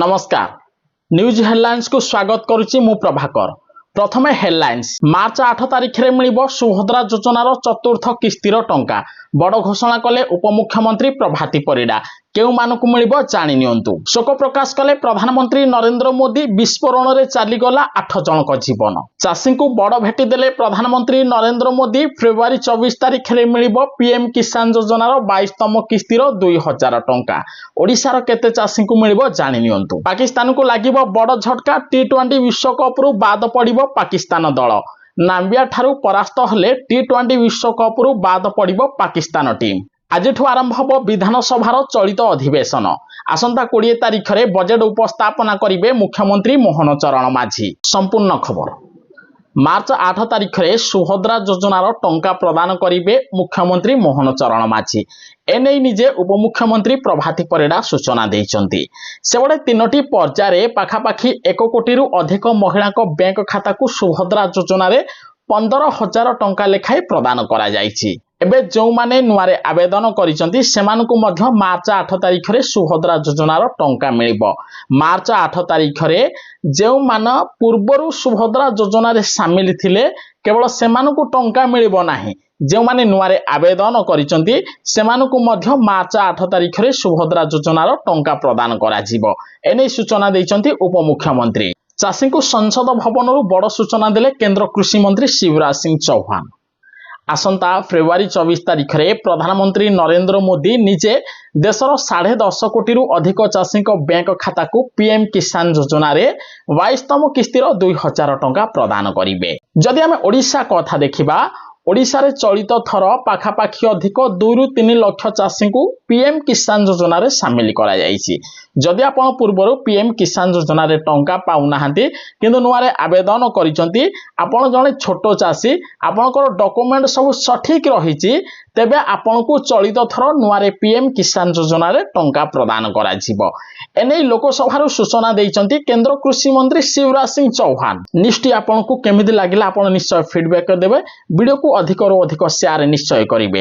नमस्कार news headlines को स्वागत करुच्ची मु प्रभाकर। प्रथमे हेडलाइंस। मार्च 8 तारिख में मिलिबो सुभद्रा योजनार चतुर्थ किस्तीर टंका। बड़ घोषणा कले उपमुख्यमंत्री प्रभाती परिडा। केउ मानकु मिलिबो जानि नियंतु। शोक प्रकाश कले प्रधानमंत्री नरेंद्र मोदी। विस्फोरण रे चालीगला 8 जनक जीवन। चाषी को बड़ भेटी देले प्रधानमंत्री नरेंद्र मोदी। फेब्रुआरी 24 तारिख में मिलिबो पीएम किसान योजनार 22तम किस्तीर 2000 टंका। ओडिशार केते चाषी को मिलिबो जानि नियंतु। पाकिस्तान को लागिबो बड़ झटका। टी20 विश्वकप रु बाद पड़िबो पाकिस्तान दल। नाम्बिया ठारू परास्त हेले टी20 विश्वकप रु बाद पड़िबो पाकिस्तान टीम। आज आरंभ हो विधानसभार चलित अधिवेशन। आसंता 20 तारिख में बजेट उपस्थापना करिवे मुख्यमंत्री मोहन चरण माझी। संपूर्ण खबर। मार्च 8 तारिख में सुभद्रा योजनार टंका प्रदान करिवे मुख्यमंत्री मोहन चरण माझी। एने निजे उपमुख्यमंत्री प्रभाती परिडा सूचना देइचंती। सेबडे 3टी पर्याय पाखापाखि 1 कोटी रु अधिक महिला बैंक खाता को सुभद्रा योजना रे 15,000 टंका लेखाई प्रदान करा जाइछि। एबे जो माने नुआरे आवेदन करिसंती सेमानकु मध्य मार्च 8 तारिख रे सुभद्रा योजनार टंका मिलिबो। मार्च 8 तारिख रे जो मान पूर्वरु सुभद्रा योजना रे शामिल थिले केवल सेमानकु टंका मिलिबो नाही। जो माने नुआरे आवेदन करिसंती सेमानकु मध्य मार्च 8 तारिख रे सुभद्रा योजनार टंका प्रदान करा जिवो। एने सूचना दैचंती उपमुख्यमंत्री। चाषी को संसद भवन रु बड़ सूचना देले केंद्र कृषि मंत्री शिवराज सिंह चौहान। आसंता फेब्रुआरी 24 तारिख में प्रधानमंत्री नरेंद्र मोदी निजे देशर 10.5 कोटी रु अधिक चाषी बैंक खाता को पीएम किसान योजना रे 22तम किस्तीर 2000 टंका प्रदान करिवे। जदि आमे ओडिशा कथा देखिबा, ओडिशा रे चलित थर पाखापाखि अधिक 2 रु 3 लाख चाषी को पीएम किसान योजना रे शामिल करा जाइछि। जदि आपण पूर्वरु पीएम किसान योजना रे टंका पाउ नाहंती किंतु नुआरे आवेदन करिसंती, आपण जने छोटो चाषी, आपणकर डॉक्यूमेंट सब सठिक रहिछि, तेबे आपण को चलित थर नुआरे पीएम किसान योजना रे टंका प्रदान करा जिवो। एनै लोकसभा रु सूचना दैचंती केंद्र कृषि मंत्री शिवराज सिंह चौहान। निष्ठी आपण को केमिति लागिला आपण निश्चय फीडबैक देबे। वीडियो को अधिक रु अधिक शेयर निश्चय करिवे।